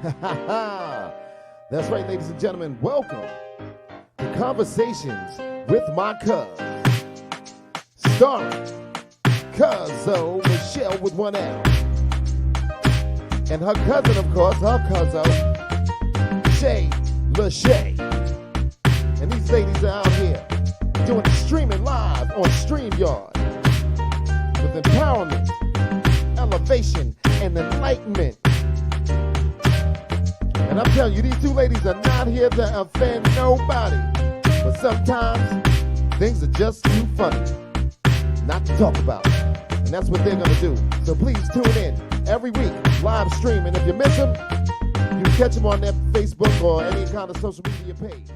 That's right, ladies and gentlemen. Welcome to Conversations with My Cuz. Starring Cuzzo Michelle with one L. And her cousin, of course, her Cuzzo, Shay Lachey. And these ladies are out here doing the streaming live on StreamYard with empowerment, elevation, and enlightenment. And I'm telling you, these two ladies are not here to offend nobody. But sometimes things are just too funny not to talk about. And that's what they're going to do. So please tune in every week, live stream. And if you miss them, you can catch them on their Facebook or any kind of social media page.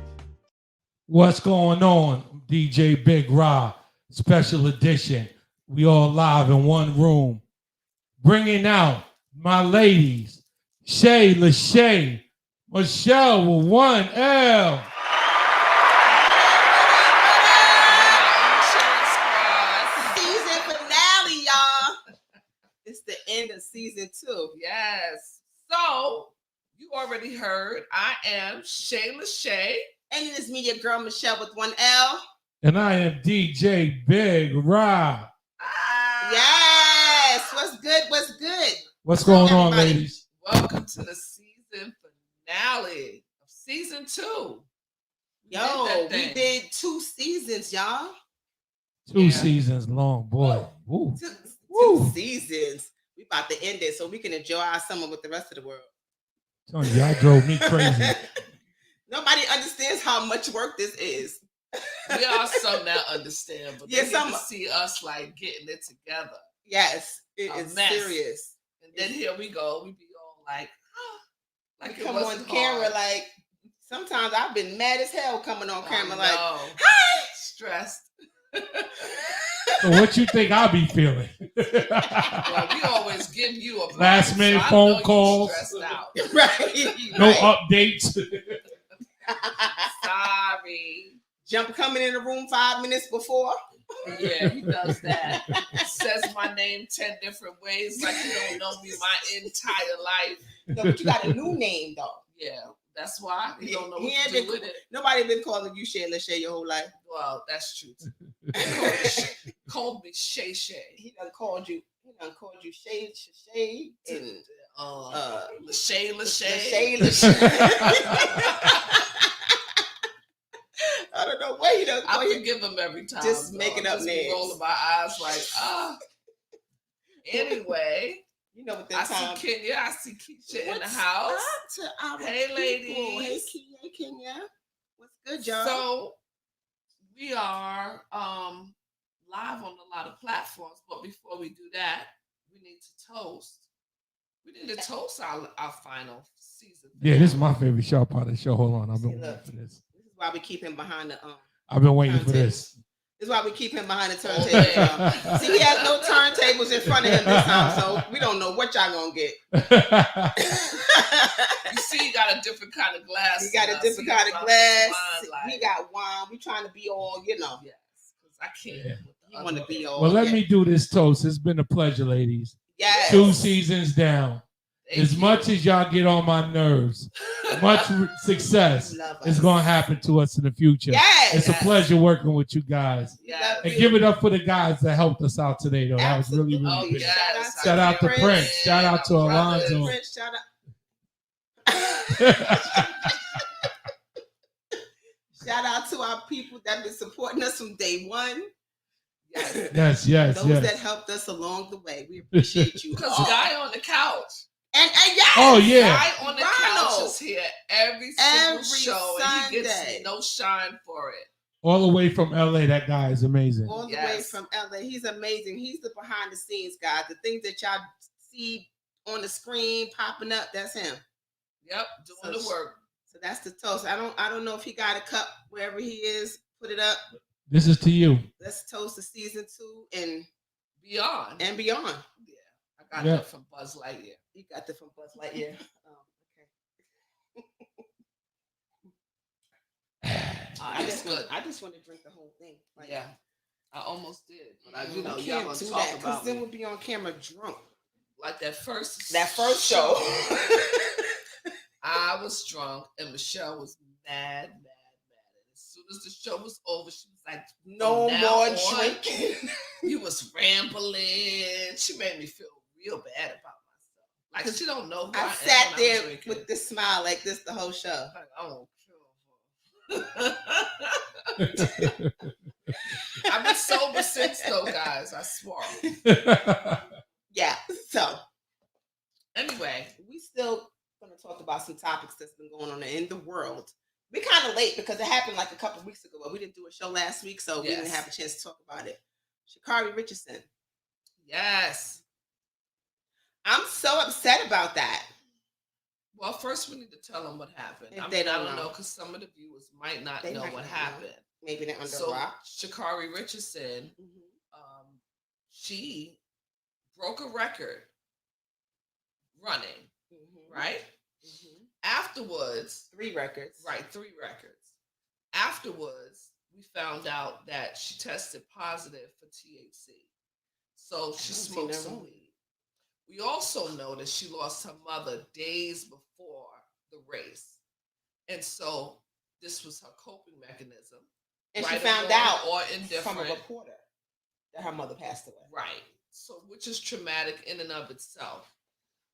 What's going on? DJ Big Ra, special edition. We all live in one room. Bringing out my ladies, Shay Lachey, Michelle with one L. Season finale, y'all. It's the end of season 2. Yes. So, you already heard, I am Shay Lachey. And it is me, your girl, Michelle with one L. And I am DJ Big Ra. Yes. What's good? What's good? What's going on, ladies? Welcome to the season finale of season 2. Yo, we did 2 seasons, y'all. 2 seasons long, boy. Woo. Two seasons. We about to end it so we can enjoy our summer with the rest of the world. Telling you, y'all drove me crazy. Nobody understands how much work this is. We are some that understand, but they need to see us like getting it together. Yes, it is serious. And then here we go. We be all like, like we come on camera. Like sometimes I've been mad as hell coming on camera. Like, hi, stressed. So what you think I'll be feeling? Well, we always give you a last minute phone calls. Right. No updates. Sorry. Jump coming in the room 5 minutes before. Yeah, he does that. Says my name 10 different ways, like you don't know me my entire life. No, but you got a new name though. Yeah, that's why he don't know what to do with it. Nobody been calling you Shay Lachey your whole life. Well, that's true. Called me Shay Shay. He done called you Shay Shay and Lachey Lachey. I don't know where he does. I forgive him every time. Just making up names. Rolling my eyes like, Anyway, you know what I see Kenya. I see Keisha in the house. Hey, ladies. Hey, Kenya. What's good, y'all? So we are live on a lot of platforms, but before we do that, we need to toast. We need to toast our final season. Yeah, this is my favorite show part of the show. Hold on, I've been waiting for this. This is why we keep him behind the I've been waiting for this. This is why we keep him behind the turntables. See, he has no turntables in front of him this time, so we don't know what y'all gonna get. You see, he got a different kind of glass. He got a different kind of glass. He got wine. We trying to be all, Yes, because I can't. Yeah. You want to be all. Well, let me do this toast. It's been a pleasure, ladies. Yes. 2 seasons down. Much as y'all get on my nerves, much success is going to happen to us in the future. Yes. It's a pleasure working with you guys. Yes. And give it up for the guys that helped us out today, though. Absolutely. That was really good. Yes. Shout out to Prince. Shout out to Alonzo. Prince, shout out to our people that have been supporting us from day one. Yes. Those that helped us along the way. We appreciate you. Because Guy on the couch. And yes. Oh, yeah. Guy on the couch is here every single show. Sunday. And he gets no shine for it. All the way from LA, that guy is amazing. All the way from LA. He's amazing. He's the behind the scenes guy. The things that y'all see on the screen popping up, that's him. Yep, doing the work. So that's the toast. I don't know if he got a cup wherever he is. Put it up. This is to you. Let's toast to season 2 and beyond. Yeah, I got that from Buzz Lightyear. You got that from Buzz Lightyear. Okay. I just want to drink the whole thing. Yeah, I almost did, but y'all gonna talk about because then we'll be on camera drunk. Like that first show. I was drunk, and Michelle was mad. And as soon as the show was over, she was like, No "From now more on, drinking. You was rambling." She made me feel real bad about myself. Like she don't know who I I am sat when there I'm drinking. with this smile like this the whole show. Like, I don't care. I've been sober since though, guys. I swear. Yeah. So anyway, we still gonna talk about some topics that's been going on in the world. We're kind of late because it happened like a couple weeks ago, but we didn't do a show last week, so we didn't have a chance to talk about it. Sha'Carri Richardson. Yes. I'm so upset about that. Well, first we need to tell them what happened. If I they mean, I don't don't know, know because some of the viewers might not They know might what not know. happened. Maybe they're under So a rock. Sha'Carri Richardson, she broke a record running, right? Afterwards, 3 records. Right, 3 records. Afterwards, we found out that she tested positive for THC. So she smoked some weed. We also know that she lost her mother days before the race. And so this was her coping mechanism. And right, she found out or indifferent from a reporter that her mother passed away. Right. So which is traumatic in and of itself.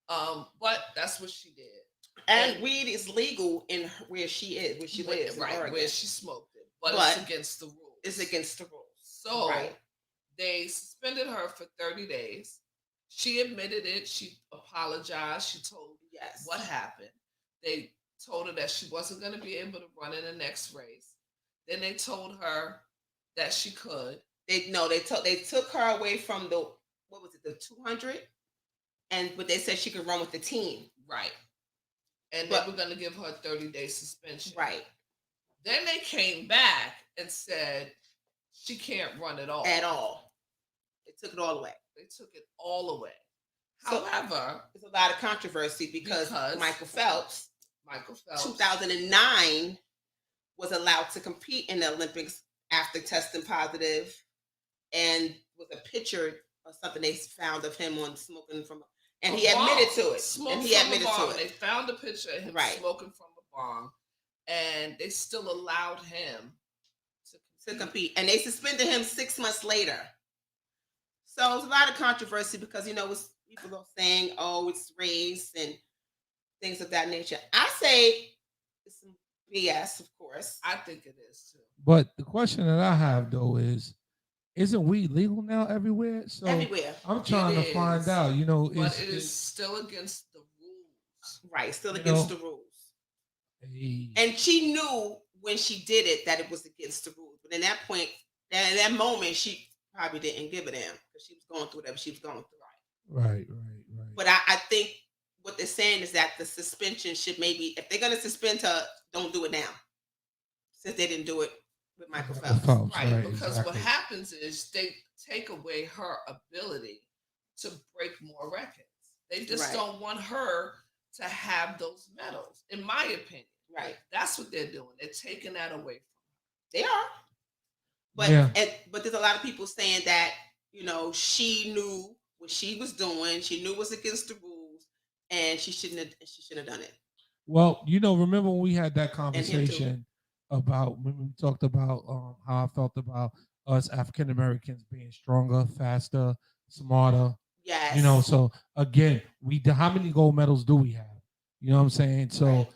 But that's what she did. And weed is legal in where she is, where she lives, right, where she smoked it. But it's against the rules. It's against the rules. So they suspended her for 30 days. She admitted it. She apologized. She told what happened. They told her that she wasn't going to be able to run in the next race. Then they told her that she could. They took her away from the 200, but they said she could run with the team. Right. And they were going to give her a 30-day suspension. Right. Then they came back and said she can't run at all. At all. They took it all away. They took it all away. So, however, there's a lot of controversy because Michael Phelps, 2009, was allowed to compete in the Olympics after testing positive, and with a picture or something they found of him on smoking from, and he admitted to it. They found a picture of him smoking from a bong, and they still allowed him to compete, and they suspended him 6 months later. So it's a lot of controversy because people are saying, "Oh, it's race and things of that nature." I say it's some BS, of course. I think it is too. But the question that I have though is, isn't weed legal now everywhere? So everywhere. I'm trying to find out. But it is still against the rules. Right, still against the rules. And she knew when she did it that it was against the rules. But in that point, in that moment, she probably didn't give a damn because she was going through whatever she was going through. Right. But I think what they're saying is that the suspension should maybe, if they're going to suspend her, don't do it now, since they didn't do it with Michael Phelps. Right, because what happens is they take away her ability to break more records. They just don't want her to have those medals, in my opinion. Right. That's what they're doing. They're taking that away from her. They are. But there's a lot of people saying that, she knew what she was doing. She knew it was against the rules, and she shouldn't have done it. Well, remember when we had that conversation about when we talked about how I felt about us African Americans being stronger, faster, smarter. Yes. So again, how many gold medals do we have? You know what I'm saying? So,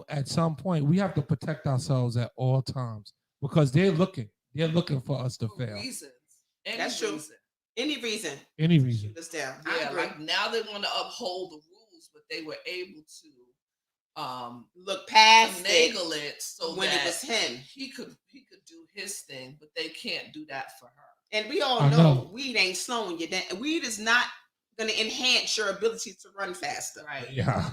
at some point we have to protect ourselves at all times because they're looking for us to fail. Reasons. That's true. Any reason. Shoot us down. Yeah, like now they want to uphold the rules, but they were able to look past it so when that it was him. He could do his thing, but they can't do that for her. And we all know weed ain't slowing you down. Weed is not going to enhance your ability to run faster. Right. Yeah.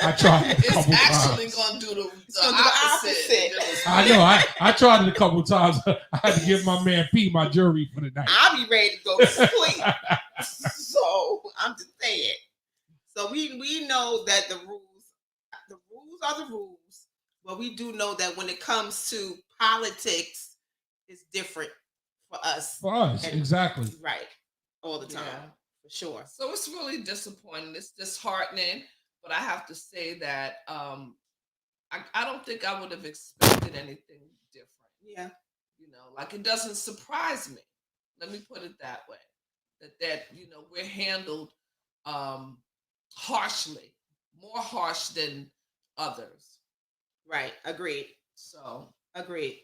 I tried. It's actually going to do the opposite. I know. I tried it a couple of times. I had to give my man P my jury for the night. I'll be ready to go to sleep. So I'm just saying. So we know that the rules are the rules, but we do know that when it comes to politics, it's different for us. Exactly. Right. All the time. For sure. So it's really disappointing. It's disheartening. but I have to say that I don't think I would have expected anything different. Yeah. You know, like it doesn't surprise me. Let me put it that way. That we're handled harshly, more harsh than others. Right. Agreed. So Agreed.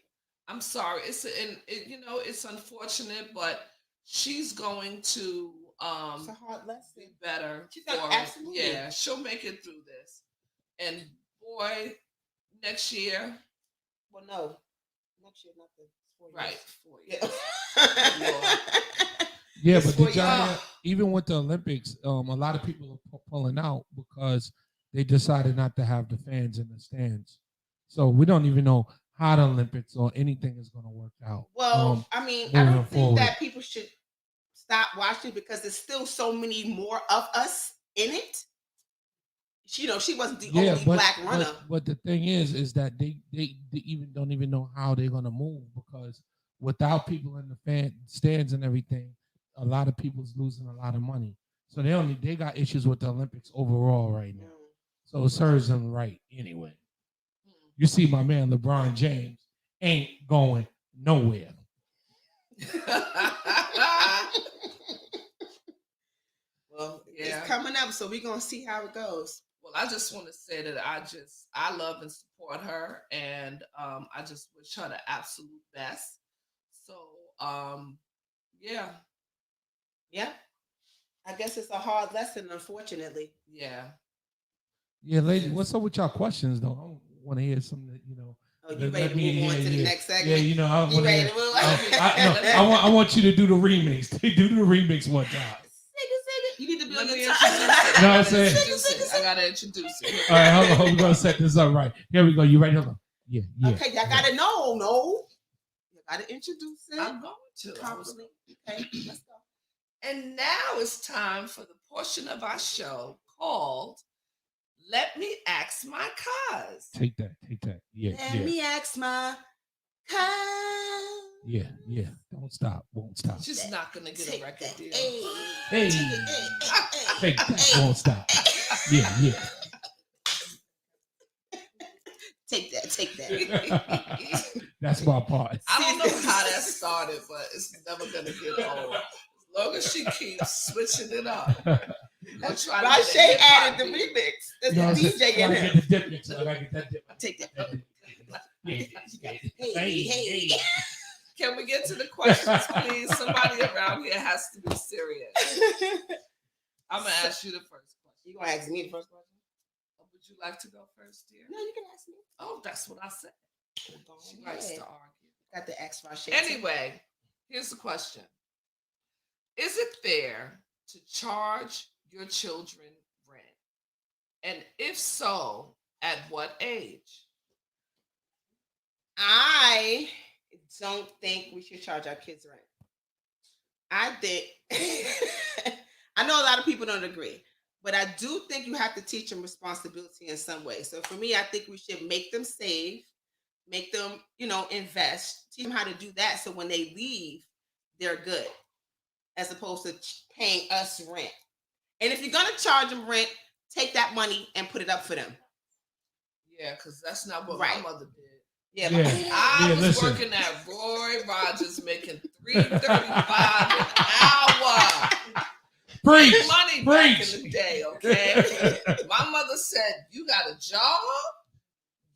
I'm sorry. It's unfortunate, but she's going to It's a hard lesson. be better. She's gonna absolutely. Yeah, she'll make it through this. And boy, next year. Well, no, next year nothing. 4 years. Right, 4 years. Yeah, It's but 4 did y'all years. know, even with the Olympics, a lot of people are pulling out because they decided not to have the fans in the stands. So we don't even know how the Olympics or anything is going to work out. Well, I mean, I moving don't think forward. that people should stop watching because there's still so many more of us in it. She wasn't the only black runner. But the thing is that they even don't even know how they're going to move because without people in the fan stands and everything, a lot of people's losing a lot of money. So they got issues with the Olympics overall right now. So it serves them right anyway. You see, my man LeBron James ain't going nowhere. Well, it's coming up, so we're gonna see how it goes. Well, I just want to say that I love and support her, and I just wish her the absolute best. So, yeah. I guess it's a hard lesson, unfortunately. Yeah. Yeah, lady, what's up with y'all questions though? I want to hear some that Oh, you ready to move on to the next segment? Yeah, I You ready to move on? I want you to do the remix. Do the remix one time. You need to be on Let the me top. introduce it. You know what I'm saying? I gotta introduce it. All right, hold on. We're gonna set this up right. Here we go. You ready? Hold on. Yeah. Okay, y'all gotta know. No, you gotta introduce it. I'm going to. Properly. Okay, let's go. And now it's time for the portion of our show called "Let Me Ask My Cuz." Take that. Yeah. Let me ask my cuz. Yeah. Don't stop. Won't stop. She's not gonna get a record deal. Hey. Take that. Won't stop. Yeah. Take that. That's my part. I don't know how that started, but it's never gonna get old. As long as she keeps switching it up. Rashay added the remix. There's a DJ in there. there. Get the dip into it. I get that dip. Take that. Hey. Can we get to the questions, please? Somebody around here has to be serious. I'm gonna ask you the first question. You gonna ask me the first question? Would you like to go first, dear? No, you can ask me. Oh, that's what I said. She likes to argue. Got the ask Rashay. Anyway, here's the question. Is it fair to charge your children rent? And if so, at what age? I don't think we should charge our kids rent. I think I know a lot of people don't agree, but I do think you have to teach them responsibility in some way. So for me, I think we should make them save, make them, invest, teach them how to do that. So when they leave, they're good, as opposed to paying us rent. And if you're gonna charge them rent, take that money and put it up for them. Yeah, because that's not what my mother did. Yeah, I was working at Roy Rogers making $3.35 an hour. Preach. Money back in the day, okay? My mother said, "You got a job,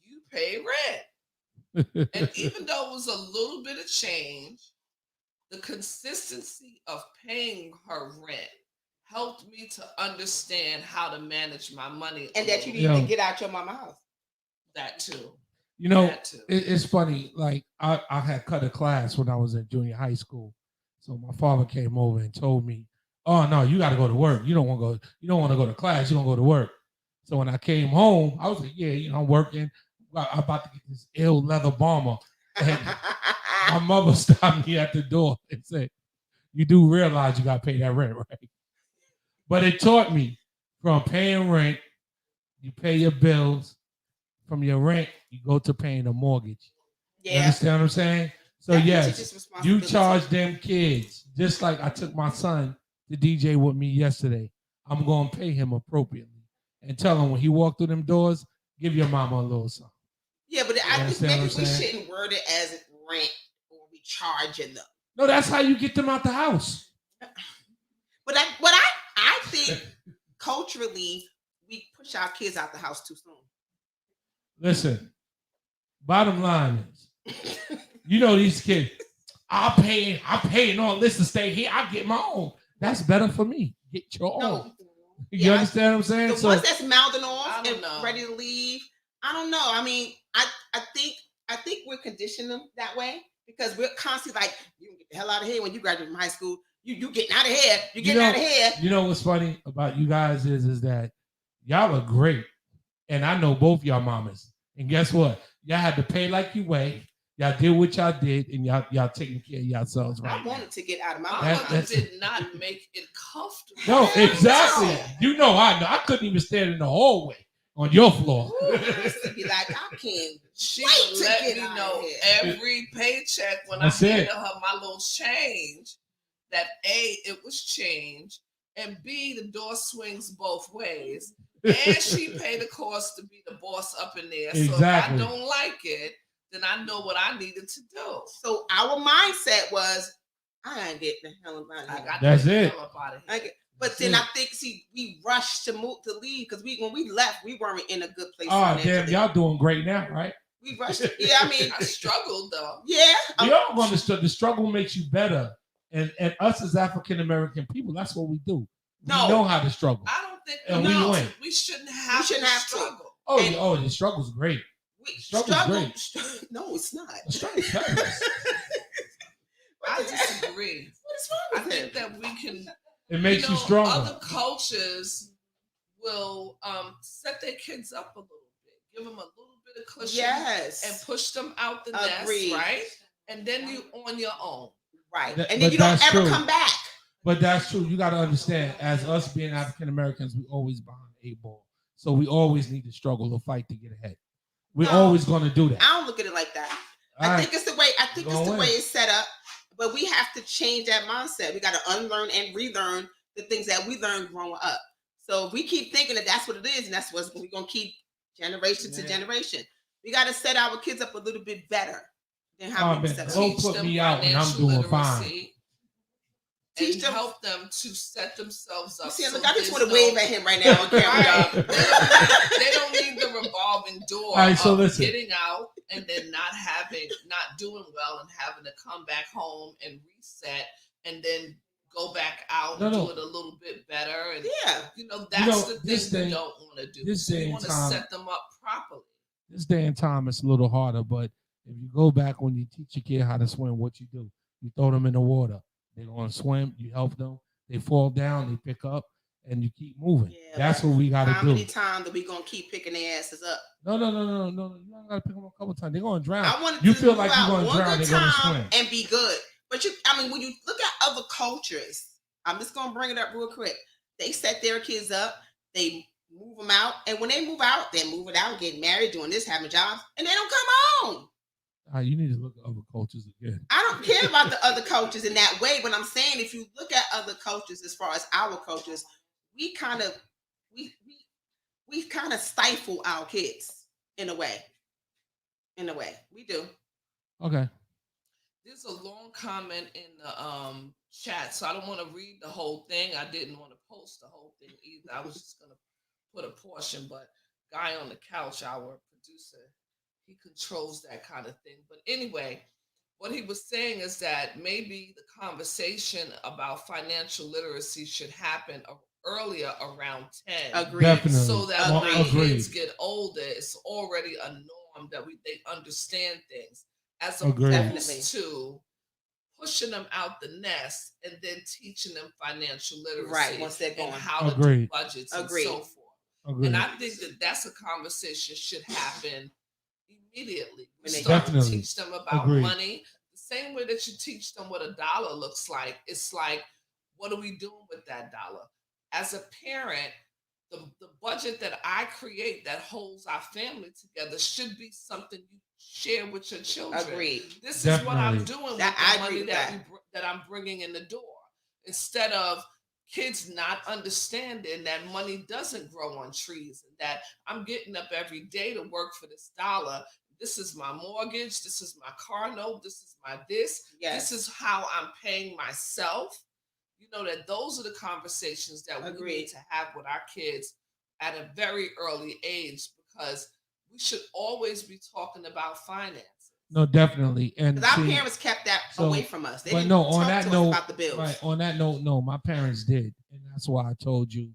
you pay rent." And even though it was a little bit of change, the consistency of paying her rent helped me to understand how to manage my money. And that you need to get out your mama's house. That too. It's funny. Like I had cut a class when I was in junior high school. So my father came over and told me, "Oh no, you got to go to work. You don't want to go to class. You don't go to work." So when I came home, I was like, "Yeah, I'm working. I'm about to get this ill leather bomber." And my mother stopped me at the door and said, "You do realize you got to pay that rent, right?" But it taught me from paying rent, you pay your bills. From your rent, you go to paying a mortgage. Yeah. You understand what I'm saying? So yes, you charge them kids. Just like I took my son to DJ with me yesterday. I'm going to pay him appropriately. and tell him when he walked through them doors, give your mama a little something. Yeah, but I think understand maybe what I'm we saying? shouldn't word it as rent or we charging them. No, that's how you get them out the house. But I think culturally we push our kids out the house too soon. Listen, bottom line is, you know these kids, I'm paying all this to stay here. I get my own. That's better for me. Get your own. No, You yeah, understand what I'm saying? the ones that's mouthing off I and don't know. ready to leave, I don't know. I mean, I think we're conditioning them that way because we're constantly like, you can get the hell out of here when you graduate from high school. You getting out of here. You getting out of here. You know what's funny about you guys is that y'all are great. And I know both y'all mamas. And guess what? Y'all had to pay like you weigh. Y'all did what y'all did, and y'all taking care of yourselves right I wanted to get out of my My house. mother did not make it comfortable. No, exactly. No. You know I know. I couldn't even stand in the hallway on your floor. Ooh, I used to be like, I can't. She Wait would to let get me out know of here. every paycheck when That's I it. handed her my little change that A, it was change, and B, the door swings both ways. And she paid the cost to be the boss up in there. So Exactly. if I don't like it, then I know what I needed to do. So our mindset was, I ain't getting the hell out of I here. got That's to get the it. hell up out of I here. get- But then I think, we rushed to leave because when we left, we weren't in a good place. Oh, damn, financially. y'all doing great now, right? We rushed. Yeah, I mean, I struggled though. yeah. We all understood the struggle makes you better. And us as African American people, that's what we do. No. We know how to struggle. I don't think And we win. we shouldn't have to to. struggle. Oh, the struggle's great. Struggle's great. No, it's not. The struggle's fabulous. I disagree. What is wrong I with think him? that we can. It makes you know, stronger. Other cultures will set their kids up a little bit, give them a little bit of cushion, Yes. and push them out the Agreed. nest, right? And then you on your own. Right. That- And then but you don't that's ever true. come back. But that's true. You got to understand, as us being African Americans, we always behind a ball. So we always need to struggle or fight to get ahead. We're No. always going to do that. I don't look at it like that. All I right. think it's the way. I think it's the Go way in. it's set up. But we have to change that mindset. We got to unlearn and relearn the things that we learned growing up. So if we keep thinking that that's what it is, and that's what we're gonna keep generation to generation. We got to set our kids up a little bit better than how Oh, we man, set don't up. put them me out when I'm financial doing fine. literacy Teach and them- help them to set themselves up. See, so look, I just there's want to no- wave at him right now on camera. Right. They don't need the revolving door All right, so of listen. getting out and then not doing well and having to come back home and reset and then go back out and No. do it a little bit better. And Yeah. that's the this thing thing- you don't want to do. this So day you and want to time- set them up properly. This day and time, it's a little harder. But if you go back when you teach your kid how to swim, what you do? You throw them in the water. They're going to swim. You help them. They fall down. They pick up. And you keep moving. Yeah, That's what we got How to do. many times are we gonna keep picking their asses up? No. You don't got to pick them up a couple times. They're going to drown. I want You to feel move like out you're going to one drown. good They're going to time swim. and be good. But when you look at other cultures, I'm just gonna bring it up real quick. They set their kids up, they move them out, and when they move out, they're moving out, getting married, doing this, having jobs, and they don't come home. You need to look at other cultures again. I don't care about the other cultures in that way, but I'm saying if you look at other cultures as far as our cultures, we kind of stifle our kids in a way. In a way, we do. Okay. There's a long comment in the chat, so I don't want to read the whole thing. I didn't want to post the whole thing either. I was just gonna put a portion, but guy on the couch, our producer, he controls that kind of thing. But anyway, what he was saying is that maybe the conversation about financial literacy should happen earlier, around 10. Agreed. Definitely. So that when our Agreed. kids get older, it's already a norm that they understand things, as Agreed. opposed to pushing them out the nest and then teaching them financial literacy, Right, once they're and going. how to do Agreed. budgets Agreed. and so forth. Agreed. And I think that that's a conversation should happen immediately. We When they start to Definitely. teach them about Agreed. money the same way that you teach them what a dollar looks like. It's like, what are we doing with that dollar? As a parent, the budget that I create that holds our family together should be something you share with your children. Agreed. This is what I'm Definitely. doing with That- I the agree money with that I'm bringing in the door. Instead of kids not understanding that money doesn't grow on trees, and that I'm getting up every day to work for this dollar. This is my mortgage. This is my car note. This is my this. Yes. This is how I'm paying myself. You know, that those are the conversations that we Agreed. need to have with our kids at a very early age, because we should always be talking about finances. No, definitely. And 'Cause our see, parents kept that so- away from us. They but didn't no, talk on that to note, us about the bills. right? On that note, no, my parents did, and that's why I told you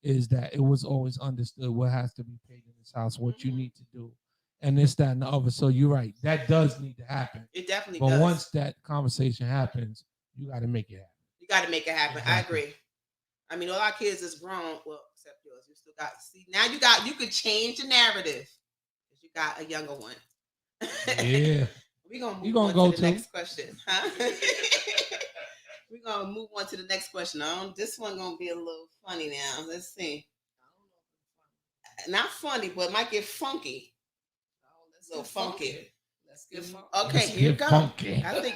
is that it was always understood what has to be paid in this house, what you Mhm. need to do, and this, that, and the other. So you're right, that does need to happen. It definitely But does. once that conversation happens, you got to make it happen. You got to make it happen. I Exactly. agree. I mean, all our kids is grown. Well, except yours. You still got. See, now you could change the narrative because you got a younger one. Yeah. We're gonna move You gonna on go to the to? next question, huh? We're gonna move on to the next question. This one gonna be a little funny now. Let's see. Not funny, but it might get funky. Oh, let's A little get funky. Let's get funky. Okay, Let's here you get go. funky. I think.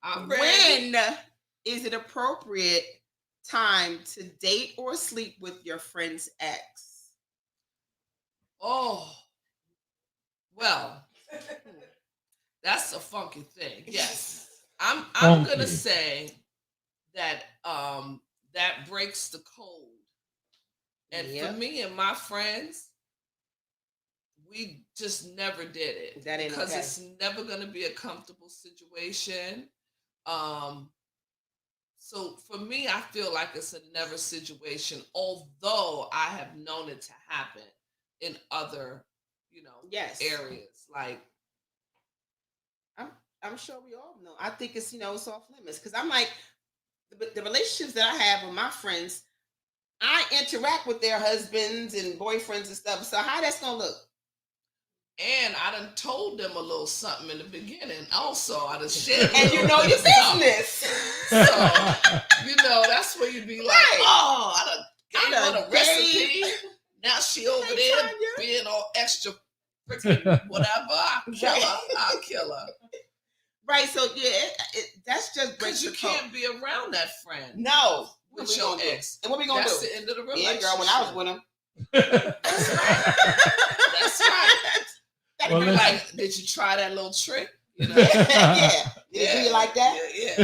I'm ready. When is it appropriate time to date or sleep with your friend's ex? Oh, well, that's a funky thing. Yes, I'm Funky. gonna say that that breaks the code. And Yep. for me and my friends, we just never did it That ain't because okay. it's never gonna be a comfortable situation. So for me, I feel like it's a never situation, although I have known it to happen in other, Yes. areas. Like, I'm sure we all know. I think it's it's off limits because I'm like the relationships that I have with my friends, I interact with their husbands and boyfriends and stuff. So how that's gonna look? and I done told them a little something in the beginning. Also, I done shared. And you know your business. So, that's where you be like, Right. oh, I done gave I her done the recipe. Now she over Hey, there Tanya. being all extra freaking whatever. I'll kill her. Right. So yeah, that's just Because breaks you the code. can't be around that friend No. What with we your gonna do? ex. And what we gonna That's do? the end of the Yeah, relationship. girl. When I was with him. That's right. That's right. That'd Well, be listen. like, Did you try that little trick? yeah. Did you do you like that? Yeah.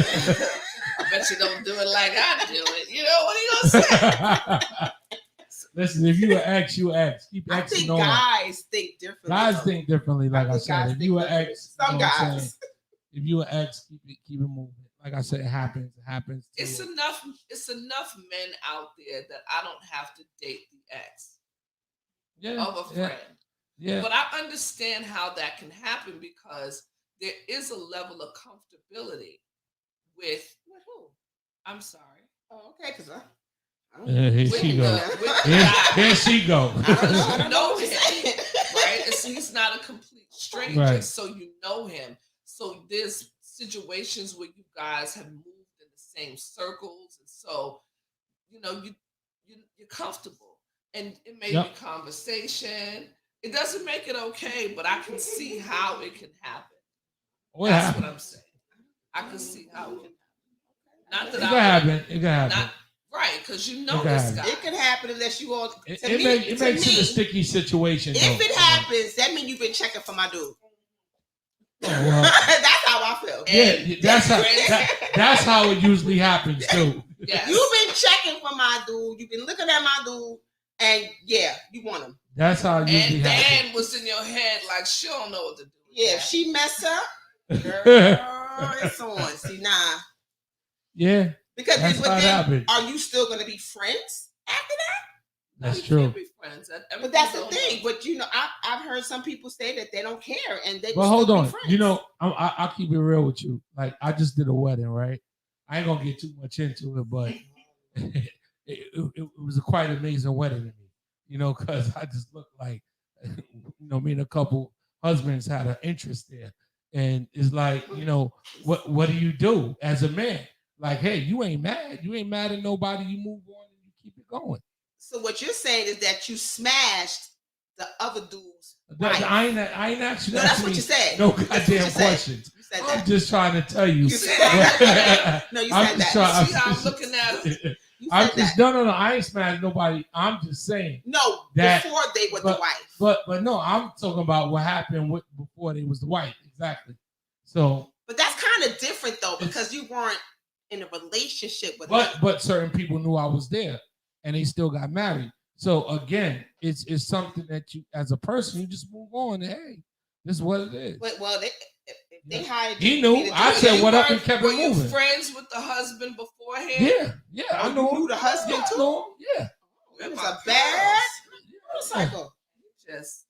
I bet you don't do it like I do it. What are you gonna say? Listen, if you an ex, you ex. Keep I exing think on. guys think differently. Guys though. think differently, like I think said. guys If think you an differently. ex, Some you know what I'm guys. saying? If you an ex, keep it moving. Like I said, it happens. It happens. to It's it. enough men out there that I don't have to date the ex Yeah, of a yeah, friend. yeah. But I understand how that can happen because there is a level of comfortability with who? I'm sorry. Oh, okay, because I Here With she the, go. with the Here, guy, here she go. I don't know know what you're him, saying. right? He's not a complete stranger, Right. so you know him. So there's situations where you guys have moved in the same circles, and so you're comfortable, and it may Yep. be conversation. It doesn't make it okay, but I can see how it can happen. What That's happened? what I'm saying. I can see how it can happen. Not It that can I happen. It can happen. not right, because you know It can this happen. guy. It can happen unless you all. It, to it, me, make, it to makes it me, a sticky situation. If though. it happens, that means you've been checking for my dude. Oh, well, That's how I feel. yeah, that's how it usually happens too. Yes. You've been checking for my dude. You've been looking at my dude, and yeah, you want him. That's how it usually And happens. Dan was in your head like she don't know what to do. with Yeah, that. if she mess up, girl, it's on. See, nah. Yeah, Because that's but how it then, happens. are you still going to be friends after that? That's We true. can't be friends. But that's the Everything thing. don't know. But I've heard some people say that they don't care and they. But will hold still on, be friends. I'll keep it real with you. Like I just did a wedding, right? I ain't gonna get too much into it, but it was a quite amazing wedding to me. Because I just looked like, me and a couple husbands had an interest there, and it's like, what do you do as a man? Like, hey, you ain't mad at nobody. You move on and you keep it going. So what you're saying is that you smashed the other dude's I wife. ain't actually. No, that's what you said. No That's what goddamn you said. questions. You said I'm that. just trying to tell you. You said that. No, you I'm said just that. trying- See how I'm looking at it? You I'm said just that. no. I ain't smashed nobody. I'm just saying. No, that- before they were the wife. But no, I'm talking about what happened before they was the wife. Exactly. So. But that's kind of different though, because you weren't in a relationship with them. But certain people knew I was there, and they still got married. So again, it's something that you, as a person, you just move on. And, hey, this is what it is. But well, they hired. He knew. I said what up and kept it moving. Were you friends with the husband beforehand? Yeah, I know him. You knew the husband I too. know him. Yeah. It was a bad motorcycle. Just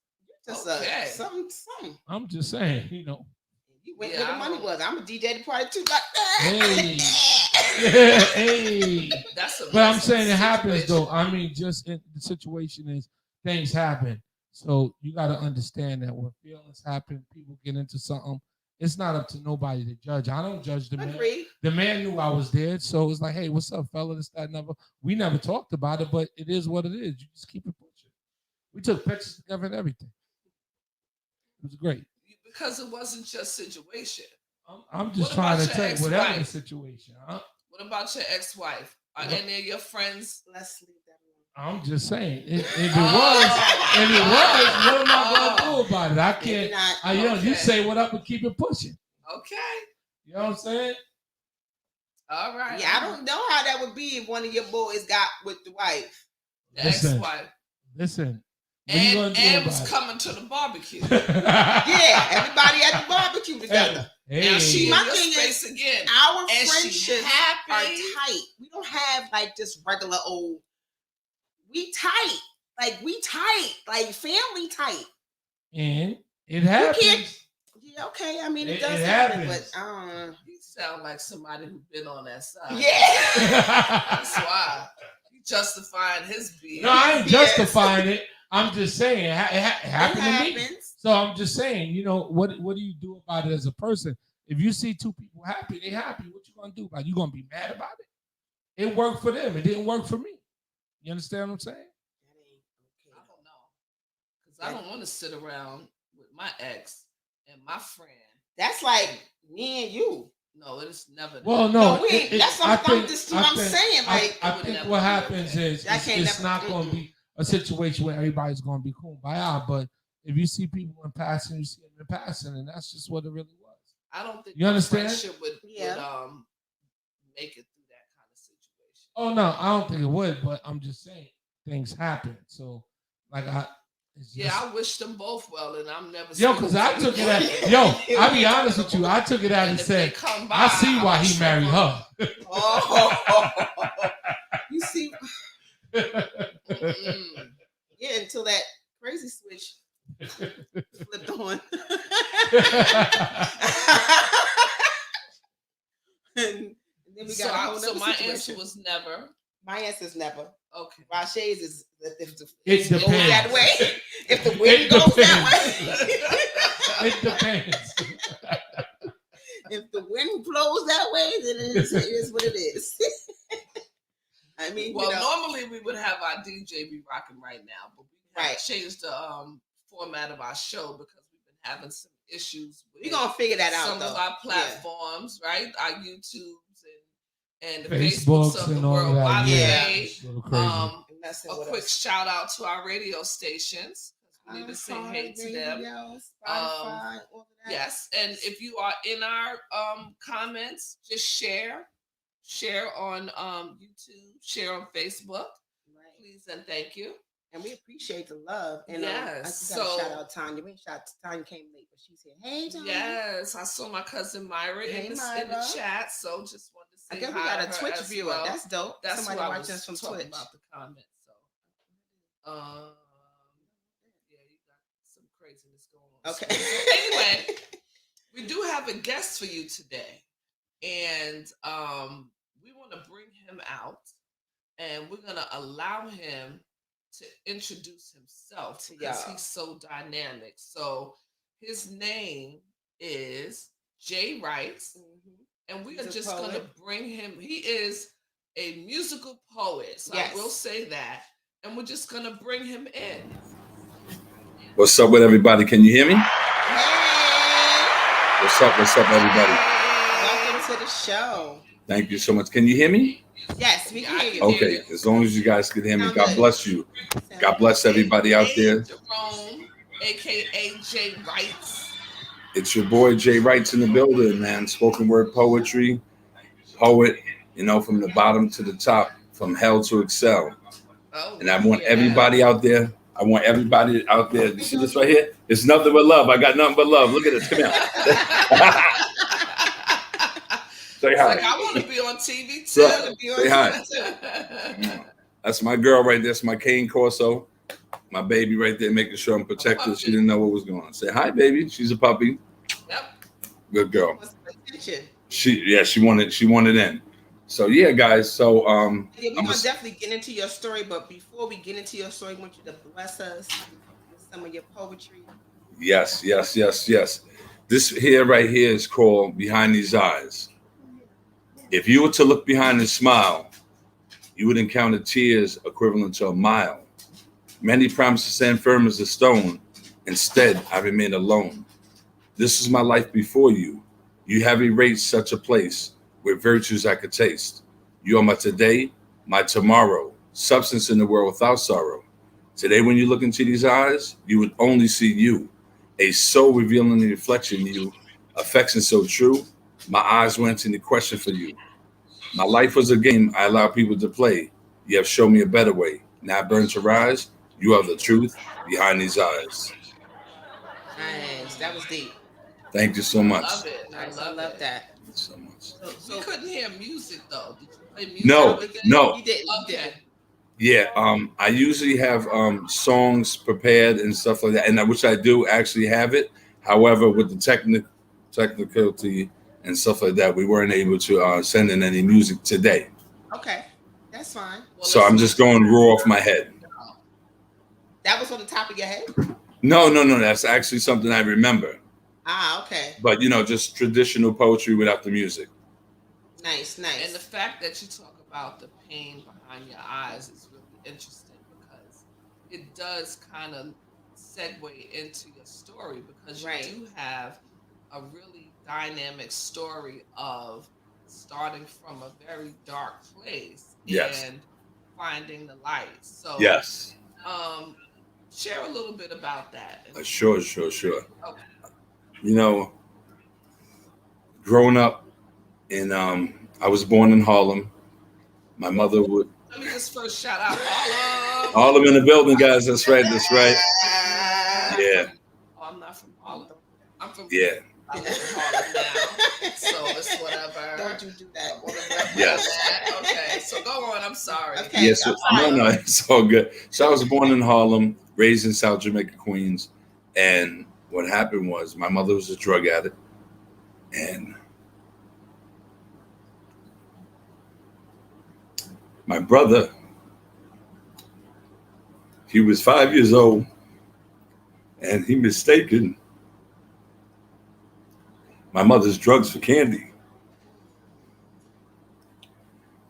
Okay. Something. I'm just saying, You went where the money was. I'm a DJ at the party too. Like Hey. Hey. That's a But I'm saying it happens though. I mean, just the situation is things happen. So you got to understand that when feelings happen, people get into something. It's not up to nobody to judge. I don't judge the man. Agreed. The man knew I was there, so it's like, hey, what's up, fella? This, that, never. We never talked about it, but it is what it is. You just keep it pushing. We took pictures together and everything. It was great. Because it wasn't your situation. I'm just What trying about to tell your you, whatever the ex-wife? situation. What about your ex-wife? Are What? any of your friends? Let's leave that I'm just saying, if it Oh. was, what am I going to do about it? I alone. can't. Not, You Okay. say what up and keep it pushing. Okay. You know what I'm saying? All right. yeah, I don't know how that would be if one of your boys got with the wife. The Listen. ex-wife. Listen. What you gonna do And was about coming to the barbecue. it? Yeah, everybody at the barbecue together. Hey, Now she My in your thing space again. Our And she friendships are happy. tight. We don't have like just regular old. We tight. Like we tight. Like family tight. and it You happens. can't. Yeah, okay. I mean, it It does happen, happens. but You sound like somebody who's been on that side. yeah. That's why. He justifying his being. No, I ain't Yes. justifying it. I'm just saying it happened to me. happens. So I'm just saying, what do you do about it as a person? If you see two people happy, they happy. What you gonna do about it? You gonna be mad about it? It worked for them. It didn't work for me. You understand what I'm saying? I don't know. Because I don't want to sit around with my ex and my friend. That's like me and you. No, it is never. Well, no. we ain't, that's what I'm saying. Like, I think what happens is I can't it's never- not going to be a situation where everybody's going to be kumbaya. But if you see people in passing, you see them in passing, and that's just what it really was. I don't think You understand? friendship would Yeah. make it through that kind of situation. Oh no, I don't think it would. But I'm just saying things happen. So like it's just, Yeah, I wish them both well, and I'm never. yo, because I took it at I'll be honest with you. I took it out and if they said, come by, I see why I'll he trip married them. her. oh, you see, Mm. yeah, until that crazy switch flipped on. And then we got a whole So nother my situation. answer was never. My answer is never. Okay. Rashay's is if the It goes depends. that way. If the It wind goes that way. It depends. If the wind blows that way, then it is what it is. I mean, Well, you know, normally we would have our DJ be rocking right now, but we have Right. changed the format of our show because we've been having some issues with we're gonna figure that out some though. of our Yeah. platforms, right? Our YouTubes and the Facebooks Facebooks of the and all world. that. By the Yeah. way, It's a little crazy. And messing a with quick us. shout out to our radio stations. We need to say hey to them. Radio, Spotify, all of that. Yes, and if you are in our comments, just share on YouTube, share on Facebook, Right. please and thank you. And we appreciate the love. And Yes, I just so- gotta shout out Tanya. We ain't shout Tanya came late, but she's here. Hey Tanya. Yes, I saw my cousin Myra Hey, in the Myra. chat, so just wanted to say I guess we hi got to a her Twitch as viewer. well. That's dope. That's Somebody what I watching was us from talking Twitch. about the comments. So, yeah, you got some craziness going on. Okay. So anyway, we do have a guest for you today, and we want to bring him out, and we're gonna allow him to introduce himself To because y'all. he's so dynamic. So his name is Jwritezz, Mhm. and we He's are a just going to poet. bring him. He is a musical poet, so Yes. I will say that, and we're just going to bring him in. What's up with everybody? Can you hear me? Hey. What's up, everybody? Welcome to the show. Thank you so much. Can you hear me? Yes, we can hear you. Okay, as long as you guys can hear me. Sound God good. bless you. God bless everybody out there. Jerome, aka Jwritezz. It's your boy Jwritezz in the building, man. Spoken word poetry, poet, from the bottom to the top, from hell to excel. Oh, And I want everybody out there. You see this right here? It's nothing but love. I got nothing but love. Look at this. Come here. Say hi. Like, I want to be on TV too. Say hi. That's my girl right there. That's my cane Corso. My baby right there, making sure I'm protected. She didn't know what was going on. Say hi, baby. She's a puppy. Yep. Good girl. She wanted in. So yeah, guys. So we're gonna definitely get into your story, but before we get into your story, I want you to bless us with some of your poetry. Yes. This here right here is called Behind These Eyes. If you were to look behind and smile, you would encounter tears equivalent to a mile. Many promised to stand firm as a stone. Instead, I remain alone. This is my life before you. You have erased such a place where virtues I could taste. You are my today, my tomorrow, substance in the world without sorrow. Today, when you look into these eyes, you would only see you, a soul revealing the reflection in you, affection so true. My eyes went into question for you. My life was a game I allow people to play. You have shown me a better way. Now I burn to rise. You are the truth behind these eyes. Nice. That was deep. Thank you so much. I love it. I love that. Thank you so much. So you couldn't hear music though. Did you play music? No. You did. Okay. Yeah, I usually have songs prepared and stuff like that, and which I do actually have it. However, with the technicality and stuff like that, we weren't able to send in any music today. Okay, that's fine. Well, so I'm just going raw off my head. That was on the top of your head? No. That's actually something I remember. Okay. But just traditional poetry without the music. Nice. And the fact that you talk about the pain behind your eyes is really interesting because it does kind of segue into your story because you do have a really dynamic story of starting from a very dark place and finding the light. So yes. Share a little bit about that. Sure. Okay. Growing up in I was born in Harlem. My mother would. Let me just first shout out Harlem. Harlem in the building, guys. That's right. Yeah. Oh, I'm not from Harlem. I'm from. Yeah. I live in Harlem now, so it's whatever. Don't you do that? Yes. Okay, so go on. I'm sorry. Okay. Yes. No, it's all good. So I was born in Harlem, raised in South Jamaica, Queens, and what happened was my mother was a drug addict, and my brother, he was 5 years old, and he mistaken my mother's drugs for candy.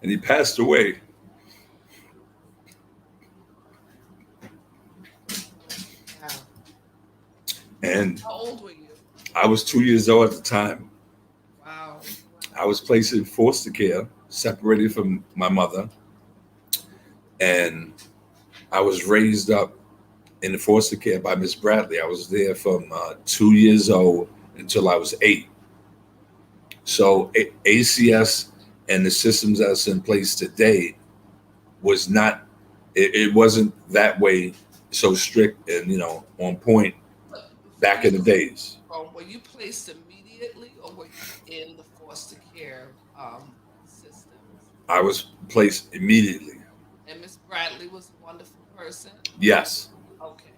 And he passed away. Wow. And how old were you? I was 2 years old at the time. Wow. I was placed in foster care, separated from my mother. And I was raised up in the foster care by Miss Bradley. I was there from 2 years old until I was 8. So ACS and the systems that's in place today was not, it wasn't that way, so strict and, on point back in the days. Were you placed immediately or were you in the foster care system? I was placed immediately. And Miss Bradley was a wonderful person? Yes. Okay.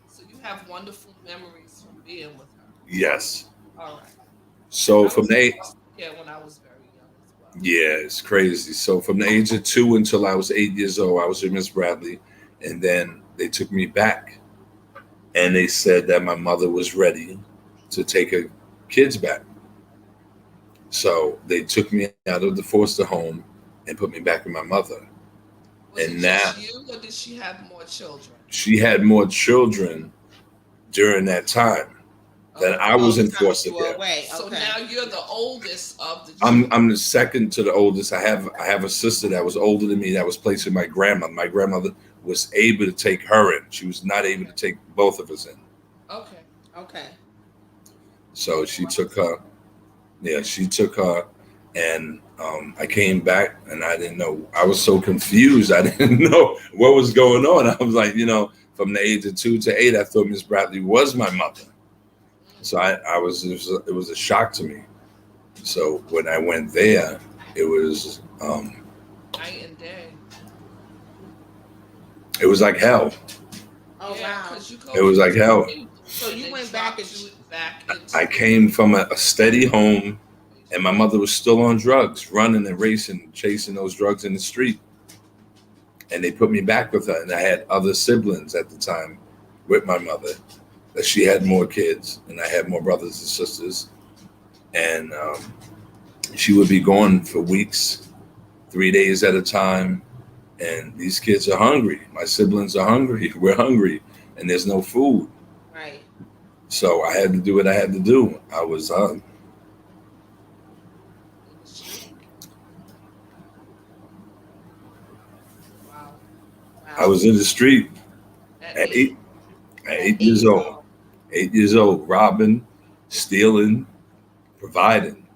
So you have wonderful memories from being with her? Yes. All right. So from the when I was very young as well. Yeah, it's crazy. So from the age of 2 until I was 8 years old, I was with Miss Bradley, and then they took me back, and they said that my mother was ready to take her kids back. So they took me out of the foster home and put me back with my mother. Was and it now just you, or did she have more children? She had more children during that time. that I Oh, was the in time that foster you were care. away. So Okay. now you're the oldest of the children. I'm the second to the oldest. I have a sister that was older than me that was placed with my grandmother. My grandmother was able to take her in. She was not able to take both of us in. Okay. Okay. So she took her. Yeah, she took her, and I came back, and I didn't know. I was so confused. I didn't know what was going on. I was like, from the age of 2 to 8, I thought Miss Bradley was my mother. So I was. It was a shock to me. So when I went there, it was Night and day. it was like hell. Oh Yeah, wow. because you go It was like hell. So you went back and back into I came from a steady home, and my mother was still on drugs, running and racing, chasing those drugs in the street. And they put me back with her, and I had other siblings at the time with my mother. That she had more kids, and I had more brothers and sisters. And she would be gone for weeks, 3 days at a time. And these kids are hungry. My siblings are hungry. We're hungry, and there's no food. right. So I had to do what I had to do. I was in the street. Wow. I was in the street At at 8. at 8 years old. 8 years old, robbing, stealing, providing,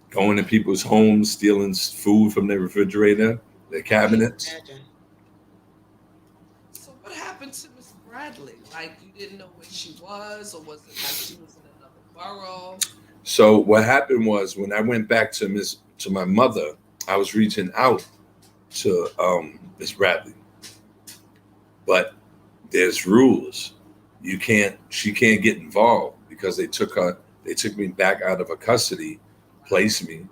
going to people's homes, stealing food from their refrigerator, their cabinets. Imagine. So what happened to Miss Bradley? Like you didn't know where she was, or was it like she was in another borough? So what happened was when I went back to my mother, I was reaching out to Miss Bradley, but there's rules. She can't get involved because they took me back out of her custody, placed me.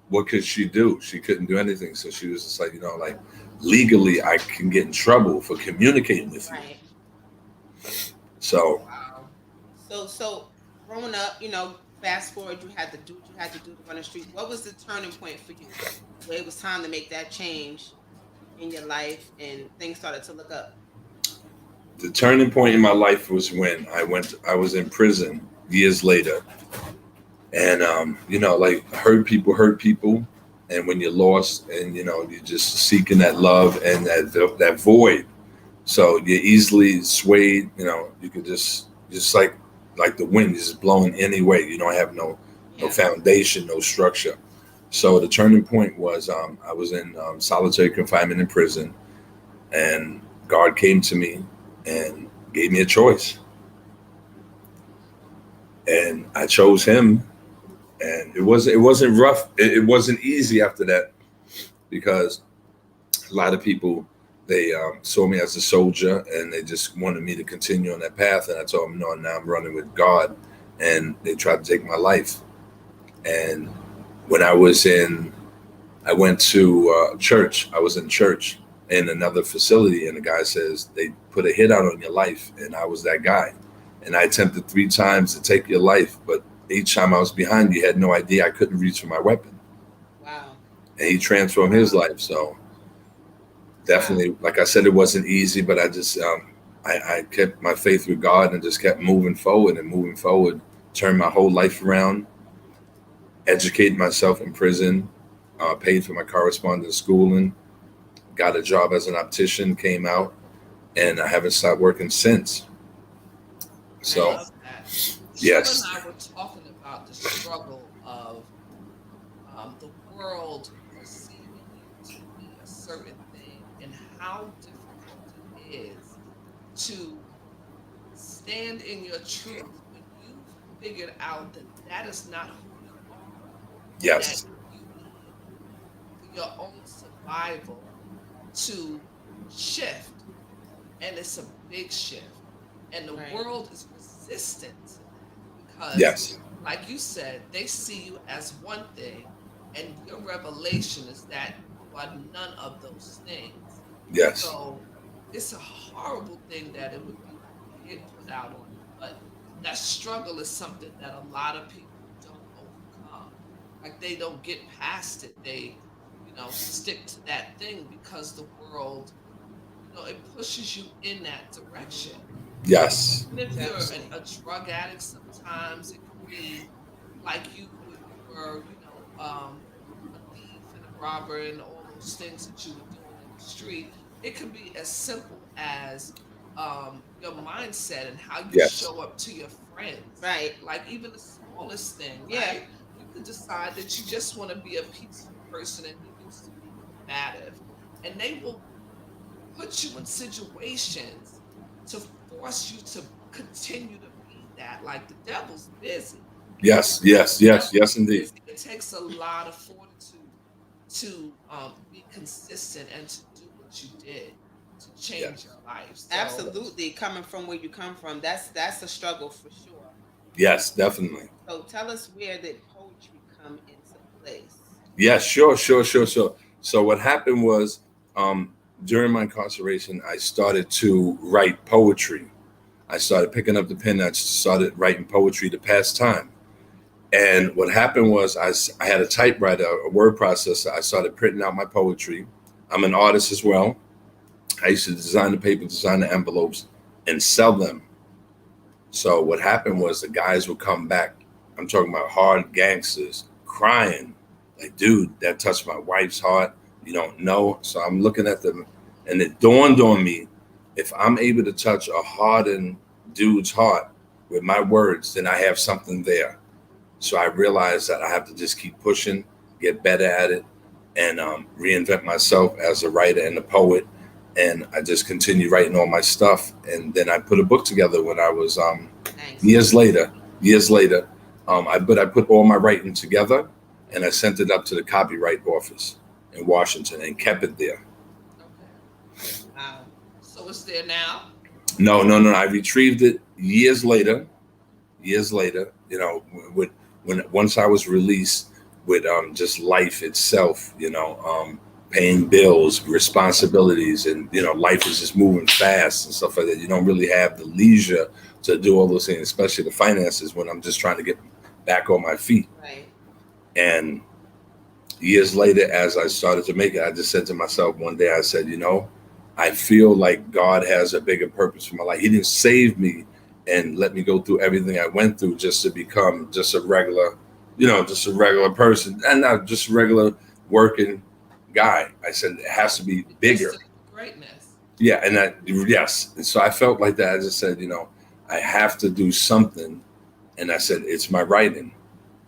What could she do? She couldn't do anything. So she was just like, like legally I can get in trouble for communicating with you. Right. So Wow. So growing up, fast forward, you had to do what you had to do to run the streets. What was the turning point for you where it was time to make that change in your life and things started to look up? the turning point in my life was when I was in prison years later. And like hurt people, and when you're lost, and you're just seeking that love and that void, so you're easily swayed. You could just like the wind is just blowing any way. You don't have no Yeah. foundation, no structure. So the turning point was I was in solitary confinement in prison, and God came to me and gave me a choice, and I chose Him. And it wasn't rough. It wasn't easy after that, because a lot of people, they saw me as a soldier, and they just wanted me to continue on that path. And I told them, no, now I'm running with God. And they tried to take my life. And when I went to church. I was in church in another facility, and the guy says they put a hit out on your life, and I was that guy. And I attempted 3 times to take your life, but each time I was behind you, had no idea I couldn't reach for my weapon. Wow. And He transformed his life. So definitely, like I said, it wasn't easy, but I just I kept my faith with God and just kept moving forward, turned my whole life around, educated myself in prison, paid for my correspondence schooling, got a job as an optician, came out, and I haven't stopped working since. I So love that. yes. Sean and I were talking about the struggle of the world perceiving you to be a certain thing, and how difficult it is to stand in your truth when you've figured out that that is not who you are, and that Yes. you need for your own survival to shift. And it's a big shift. And the Right. world is resistant to that because, Yes. like you said, they see you as one thing, and your revelation is that you are none of those things. Yes. So it's a horrible thing that it would be a hit put out on you. But that struggle is something that a lot of people don't overcome. Like they don't get past it. They, stick to that thing because the world, it pushes you in that direction. Yes. And if you're a drug addict, sometimes it could be like you when you were, a thief and a robber and all those things that you were doing in the street. It could be as simple as your mindset and how you Yes. show up to your friends. Right. Like even the smallest thing, Yeah. right? You could decide that you just want to be a peaceful person and you used to be combative. And they will put you in situations to force you to continue to be that. Like the devil's busy. Yes. Yes. Yes. Yes, indeed. It takes a lot of fortitude to be consistent and to do what you did to change Yes. your life. So, Absolutely. Coming from where you come from, that's a struggle for sure. Yes, definitely. So tell us, where did poetry come into place? Yes, sure. So what happened was, during my incarceration, I started to write poetry. I started picking up the pen. I started writing poetry to pass time. And what happened was, I had a typewriter, a word processor. I started printing out my poetry. I'm an artist as well. I used to design the paper, design the envelopes, and sell them. So what happened was, the guys would come back. I'm talking about hard gangsters, crying, like, dude, that touched my wife's heart. You don't know. So I'm looking at them, and it dawned on me, if I'm able to touch a hardened dude's heart with my words, then I have something there. So I realized that I have to just keep pushing, get better at it, and reinvent myself as a writer and a poet. And I just continued writing all my stuff. And then I put a book together when I was Nice. years later. I put all my writing together, and I sent it up to the copyright office in Washington and kept it there. okay. Wow. So it's there now. No. I retrieved it years later. With once I was released, with just life itself, paying bills, responsibilities, and life is just moving fast and stuff like that. You don't really have the leisure to do all those things, especially the finances, when I'm just trying to get back on my feet. Right. And years later, as I started to make it, I just said to myself one day, I said, I feel like God has a bigger purpose for my life. He didn't save me and let me go through everything I went through just to become just a regular person, and not just a regular working guy. I said it has to be bigger. Greatness. Yeah, yes. And so I felt like that. I just said, I have to do something. And I said, it's my writing.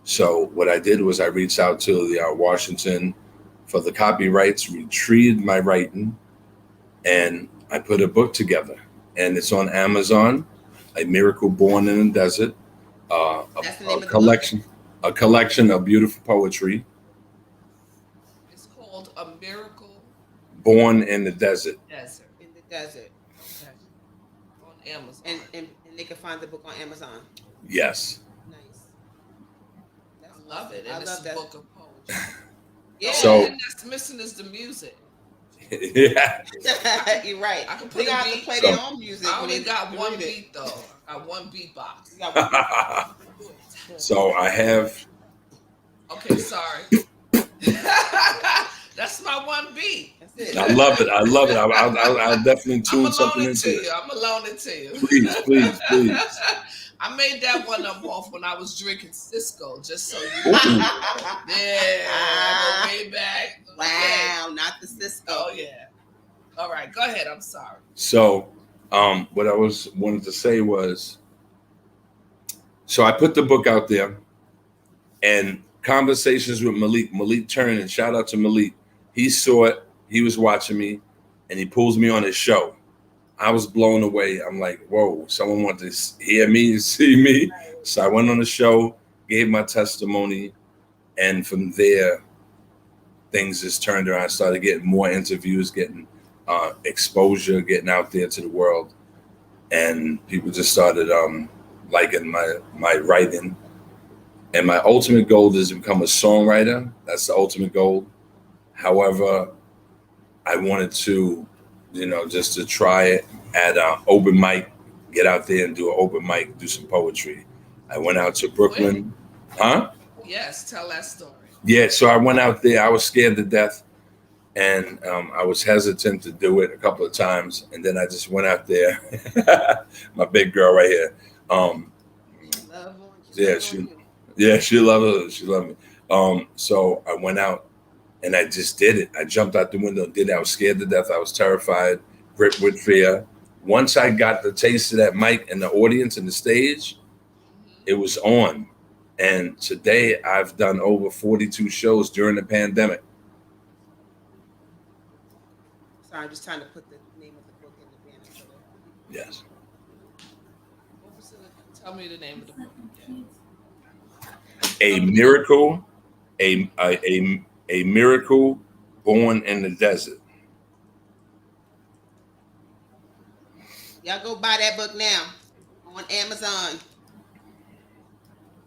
So what I did was, I reached out to the Washington for the copyrights, retrieved my writing, and I put a book together. And it's on Amazon, A Miracle Born in the Desert, That's the name of the a collection of beautiful poetry. It's called A Miracle Born in the Desert. Desert. In the desert. Okay. On Amazon. And they can find the book on Amazon. Yes. Nice. I love it. I And it's love a that. book of poetry. Yeah. So- The only thing that's missing is the music. Yeah. You're right. I can put They a got to beat. play So- their own music. I when only they got one read it. beat though. I got one beatbox. You got one. So I have. Okay, sorry. That's my one beat. That's it. I love it. I'll definitely I'm tune gonna something loan it to into it. you. I'm gonna loan it to you. Please. I made that one up off when I was drinking Cisco, just so you know. Ooh. Yeah, I go way back. Wow, not the Cisco. Oh yeah. All right, go ahead. I'm sorry. So, what I wanted to say was, so I put the book out there, and conversations with Malik turned, and shout out to Malik. He saw it. He was watching me, and he pulls me on his show. I was blown away. I'm like, whoa, someone wanted to hear me, see me. So I went on the show, gave my testimony, and from there, things just turned around. I started getting more interviews, getting exposure, getting out there to the world, and people just started liking my writing. And my ultimate goal is to become a songwriter. That's the ultimate goal. However, I wanted to, just to try it at an open mic, get out there and do an open mic, do some poetry. I went out to Brooklyn. Huh? Yes, tell that story. Yeah, so I went out there. I was scared to death. And I was hesitant to do it a couple of times, and then I just went out there. My big girl right here. Love on Yeah, she loved it. She loved me. So I went out and I just did it. I jumped out the window and did it. I was scared to death. I was terrified, gripped with fear. Once I got the taste of that mic and the audience and the stage, it was on. And today I've done over 42 shows during the pandemic. Sorry, I'm just trying to put the name of the book in the banner. So that Yes. Tell me the name of the book. A miracle, a miracle born in the desert. y'all go buy that book now on Amazon.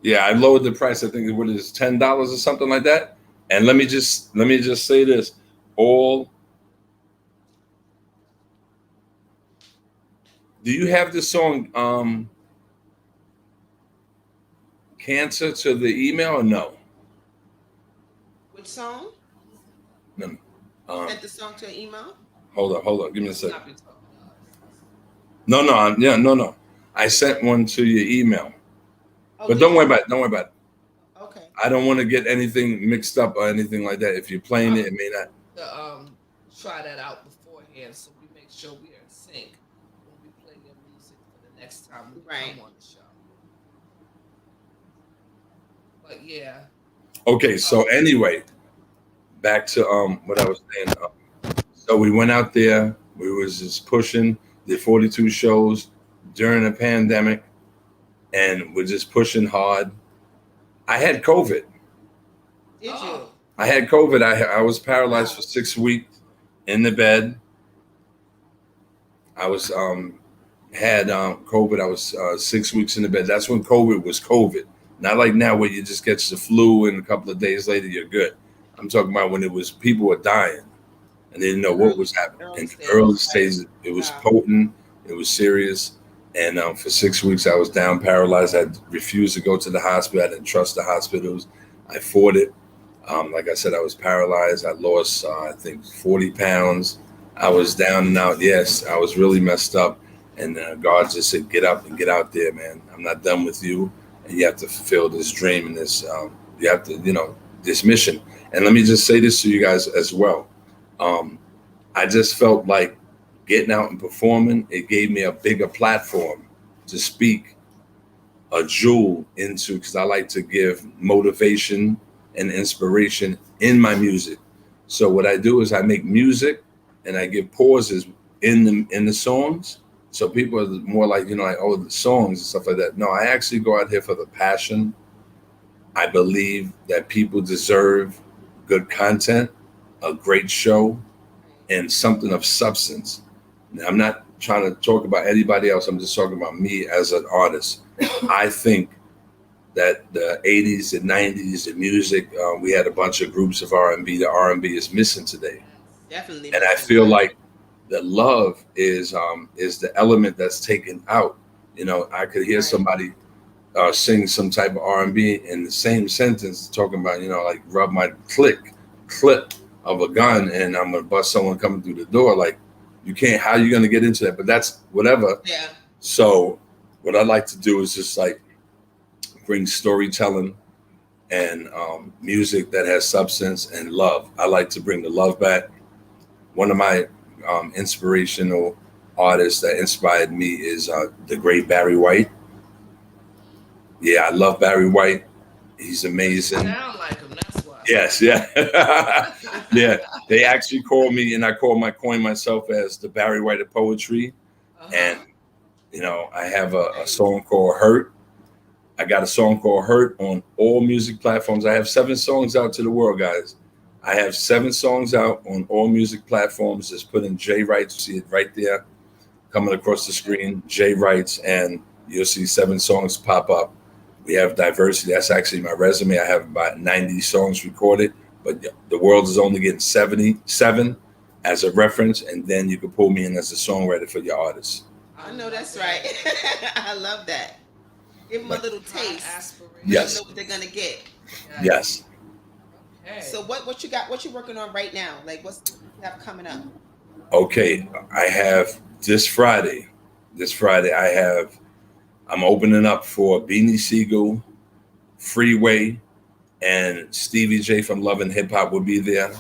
Yeah, I lowered the price. I think what is $10 or something like that. And let me just say this: all. Do you have the song "Cancer" to the email or no? Which song? No. Sent the song to an email. Hold on. Give me a second. No. I sent one to your email, but don't worry about it. Don't worry about it. Okay. I don't want to get anything mixed up or anything like that. If you're playing it, it may not. Try that out beforehand so we make sure we are in sync when we play your music for the next time we come on the show. But yeah. Okay, so anyway, back to what I was saying. So we went out there. We was just pushing. Did 42 shows during the pandemic, and we're just pushing hard. I had COVID. Did you? I had COVID. I was paralyzed for 6 weeks in the bed. I was had COVID. I was 6 weeks in the bed. That's when COVID was COVID. Not like now where you just get the flu and a couple of days later you're good. I'm talking about when it was people were dying and they didn't know what was happening. In the early stages, it was potent. It was serious. And for 6 weeks, I was down, paralyzed. I refused to go to the hospital. I didn't trust the hospitals. I fought it. Like I said, I was paralyzed. I lost, I think, 40 pounds. I was down and out. Yes, I was really messed up. And God just said, get up and get out there, man. I'm not done with you. And you have to fulfill this dream and this, you have to, this mission. And let me just say this to you guys as well. I just felt like getting out and performing, it gave me a bigger platform to speak a jewel into, because I like to give motivation and inspiration in my music. So what I do is I make music and I give pauses in the songs. So people are more like, the songs and stuff like that. No, I actually go out here for the passion. I believe that people deserve good content, a great show, and something of substance. Now, I'm not trying to talk about anybody else. I'm just talking about me as an artist. I think that the 80s and 90s and music, we had a bunch of groups of R&B. The R&B is missing today. Definitely. And I feel like the love is the element that's taken out. I could hear somebody sing some type of R&B in the same sentence talking about, like rub my clip of a gun and I'm going to bust someone coming through the door. Like, you can't, how are you going to get into that? But that's whatever. Yeah. So what I like to do is just like bring storytelling and music that has substance and love. I like to bring the love back. One of my inspirational artists that inspired me is the great Barry White. Yeah, I love Barry White. He's amazing. You sound like him, that's why. Yes, yeah. Yeah, they actually call me, and I coin myself as the Barry White of poetry. And, I have a song called Hurt. I got a song called Hurt on all music platforms. I have 7 songs out to the world, guys. I have 7 songs out on all music platforms. Just put in Jwritezz, see it right there, coming across the screen, Jwritezz, and you'll see 7 songs pop up. We have diversity. That's actually my resume. I have about 90 songs recorded, but the world is only getting 77 as a reference, and then you can pull me in as a songwriter for your artists. I know that's right. I love that. Give them a little taste. Yes. You know what they're gonna get. Yes. Okay. So what you got? What you working on right now? Like what you have coming up? Okay, I have this Friday. This Friday, I'm opening up for Beanie Siegel, Freeway, and Stevie J from Love and Hip Hop will be there.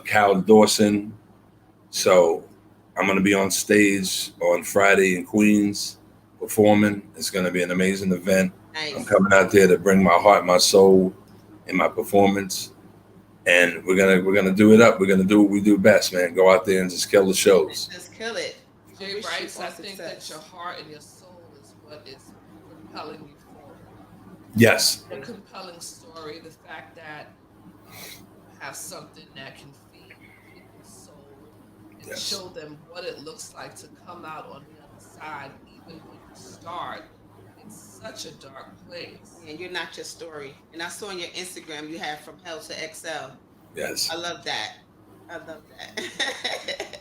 Cal Dawson. So I'm going to be on stage on Friday in Queens performing. It's going to be an amazing event. I'm Nice. coming out there to bring my heart, my soul, and my performance. And we're gonna do it up. We're gonna do what we do best, man. Go out there and just kill the shows. Just kill it. Jwritezz, all I think that success. your heart and your soul is what is propelling you forward. Yes, A compelling story, the fact that you have something that can feed people's soul and Yes. show them what it looks like to come out on the other side, even when you start. It's such a dark place. And you're not your story. And I saw on your Instagram you have from hell to excel. yes. I love that. I love that.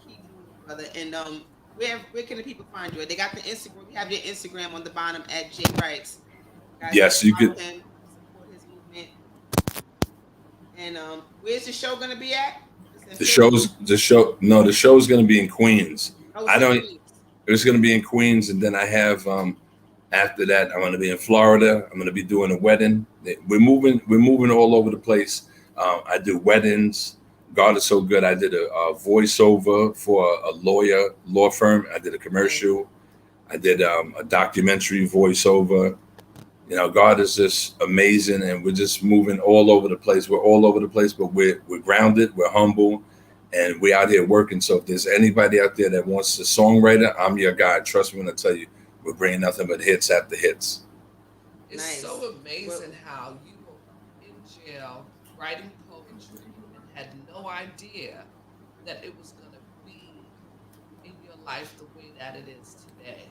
Keep moving, brother. And where can the people find you? They got the Instagram. We have your Instagram on the bottom at Jwritezz. Guys, Yes, you follow could. him, support his movement. And where's the show gonna be at? It's in Philly? The show's gonna be in Queens. Oh, I it's in don't. Queens. It's gonna be in Queens, and then I have after that I'm gonna be in Florida. I'm gonna be doing a wedding. We're moving all over the place. I do weddings. God is so good. I did a voiceover for a law firm. I did a commercial. I did a documentary voiceover. You know, God is just amazing, and we're just moving all over the place. We're all over the place, but we're grounded, we're humble, and we're out here working. So if there's anybody out there that wants a songwriter, I'm your guy. Trust me when I tell you, we're bringing nothing but hits after hits. It's Nice. so amazing how you were in jail writing poetry and had no idea that it was going to be in your life the way that it is today.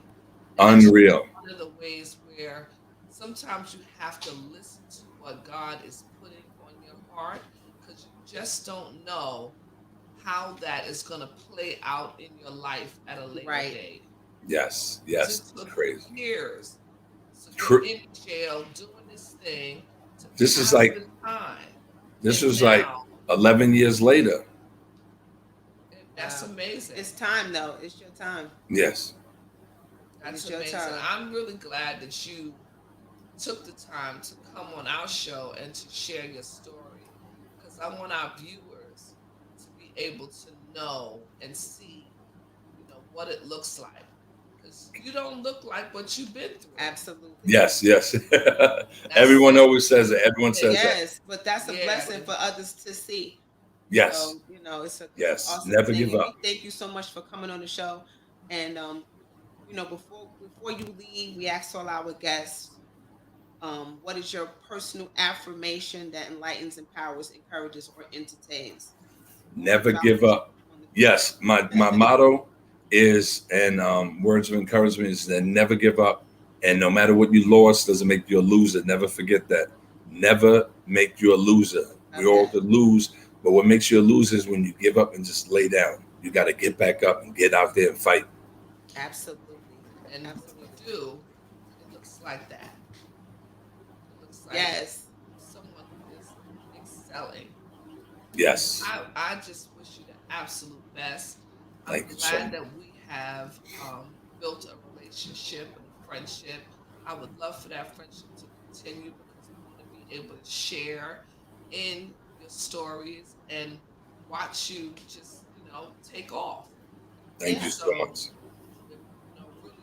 And it's Unreal. one of the ways where sometimes you have to listen to what God is putting on your heart because you just don't know how that is going to play out in your life at a later Right. date. Yes, It yes, took crazy. years. So Cr- you're in jail doing this thing. To This is have like- the time. This And was like now, 11 years later. that's Wow. amazing. It's time though. It's your time. Yes, That's it's your amazing. time. I'm really glad that you took the time to come on our show and to share your story because I want our viewers to be able to know and see, what it looks like. Because you don't look like what you've been through. Absolutely. yes, yes. That's Everyone so always says it. Everyone says that. Yes, but that's a Yeah. blessing for others to see. Yes, So, it's a yes. awesome Never thing. give And up. we thank you so much for coming on the show. And before you leave, we asked all our guests, what is your personal affirmation that enlightens, empowers, encourages, or entertains? Never give up. Yes, my motto is, and words of encouragement is that never give up. And no matter what you lost, doesn't make you a loser. Never forget that. Never make you a loser. We all Okay. could lose, but what makes you a loser is when you give up and just lay down. You got to get back up and get out there and fight. Absolutely. And when Absolutely. you do, it looks like that. It looks like Yes. someone who is excelling. Yes. I just wish you the absolute best. I'm Thank you so glad much. that we have built a relationship and a friendship. I would love for that friendship to continue because I want to be able to share in your stories and watch you just, take off. Thank Yeah. you so much. Really rooting for you.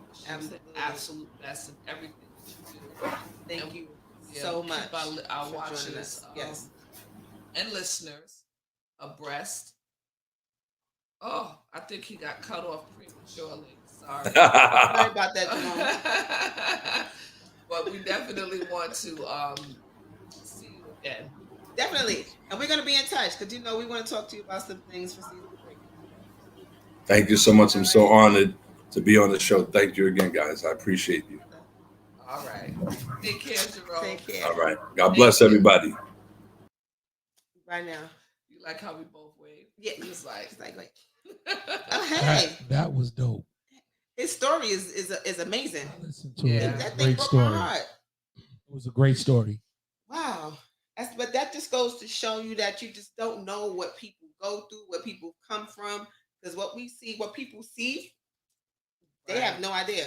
Wish you the Absolutely. absolute best in everything that you do. Thank And you Yeah, so keep much our for joining watchers us. Yes. and listeners abreast. Oh, I think he got cut off prematurely. Sorry. Sorry about that, Jerome. But we definitely want to see you again. Definitely. And we're going to be in touch because, we want to talk to you about some things for season 3. Thank you so much. I'm so honored to be on the show. Thank you again, guys. I appreciate you. All right. Take care, Jerome. Take care. All right. God bless everybody. Right now. You like how we both wave? Yeah. It's like, Oh, hey. That was dope. His story is amazing. I listened to Yeah. it. It was That a thing great broke my story. heart. It was a great story. Wow. But that just goes to show you that you just don't know what people go through, where people come from. Because what people see, they have no idea.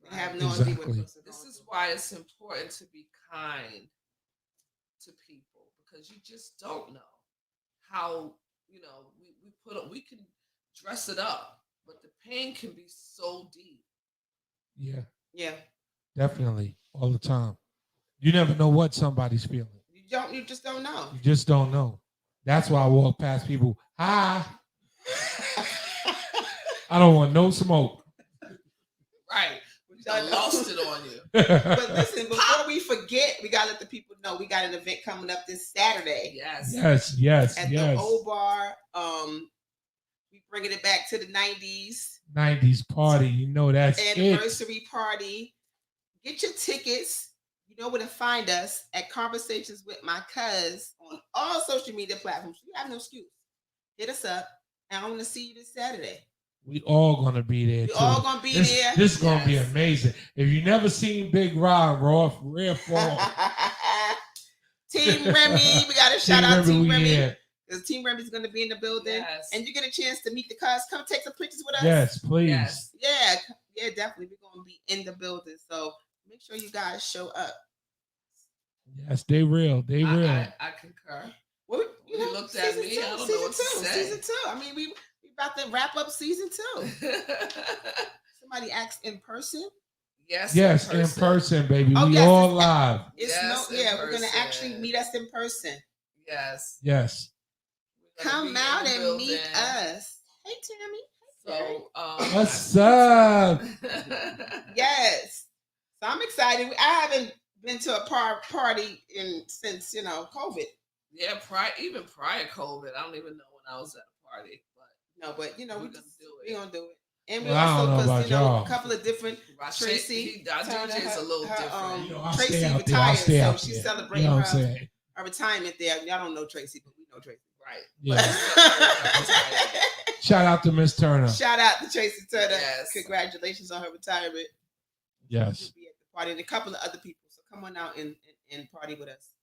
They have no idea what Exactly. person This is why it's important to be kind to people, because you just don't know how, we can dress it up, but the pain can be so deep. Yeah, Yeah. definitely. All the time. You never know what somebody's feeling. You just don't know. You just don't know. That's why I walk past people. Hi. I don't want no smoke. Right. I lost it on you. But listen, before we forget, we gotta let the people know we got an event coming up this Saturday. Yes. At the old bar. We bringing it back to the 90s. 90s party. You know that's anniversary party. Get your tickets. You know where to find us at Conversations with My Cuz on all social media platforms. You have no excuse. Hit us up, and I want to see you this Saturday. We all gonna be there. We all gonna be there. This is gonna be amazing. If you never seen Big Rod raw rare form, Team Remy, we gotta shout out Team Remy. Because Team Remy is gonna be in the building, and you get a chance to meet the cuz. Come take some pictures with us. Yes, please. Yes. Yeah, definitely. We're gonna be in the building, so make sure you guys show up. Yes, they real. I concur. Well, you looked at me. I don't know what to say. Season 2. I mean, we about to wrap up season 2. Somebody asked in person. Yes, in person, baby. We all live. We're gonna actually meet us in person. Yes. Come out and meet us. Hey, Tammy. So, what's up? Yes. So I'm excited. I haven't been to a party since COVID. Yeah, even prior COVID, I don't even know when I was at a party. But we're gonna do it. And we also, because a couple of different Tracy. DJ's a little different. Tracy retired, so she's celebrating her retirement there. Y'all don't know Tracy, but we know Tracy. Right. Yeah. Shout out to Miss Turner. Shout out to Tracy Turner. Yes. Congratulations on her retirement. Yes. She'll be at the party and a couple of other people. So come on out and party with us.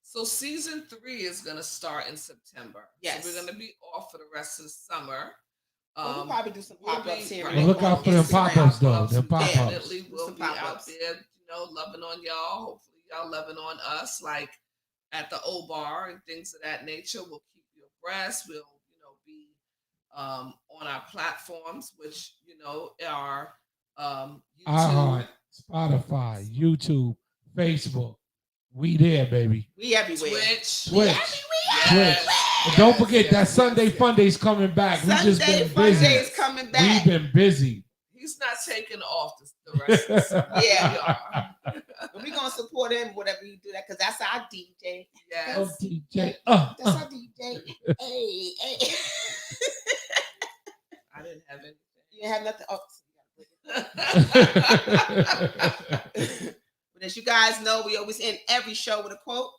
So season 3 is going to start in September. Yes. So we're going to be off for the rest of the summer. We'll probably do some pop-ups here. Well, look out for them pop-ups, though. The pop-ups. Definitely will be out there, loving on y'all. Hopefully y'all loving on us, like at the old bar and things of that nature. We'll keep you abreast. We'll, be on our platforms, which, are YouTube. iHeart, Spotify, YouTube, Facebook. We there, baby. We everywhere. Twitch. Twitch. And don't forget that Sunday Funday's coming back. We just been busy. Sunday's coming back. We've been busy. He's not taking off the rest of the summer. Yeah. We're going to support him, whatever you do that, because that's our DJ. Yes. Oh, DJ. That's our DJ. Hey. I didn't have anything. You didn't have nothing. Oh, but as you guys know, we always end every show with a quote.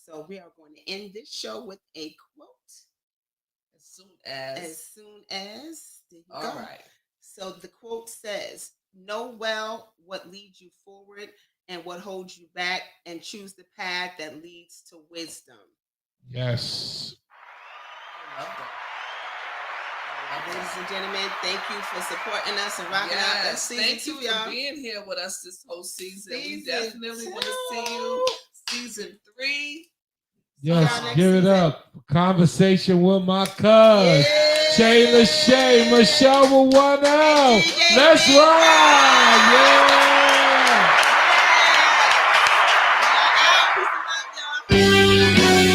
So we are going to end this show with a quote. As soon as. There you All go. right. So the quote says, know well what leads you forward and what holds you back, and choose the path that leads to wisdom. Yes. I love that. Ladies and gentlemen, thank you for supporting us and rocking out that season. Thank you 2, y'all. for being here with us this whole season. We Season definitely 2. want to see you season 3. Yes, give it up. Conversation with my cuz. Shayla Shay, Michelle with 1 L. Let's ride. Yeah.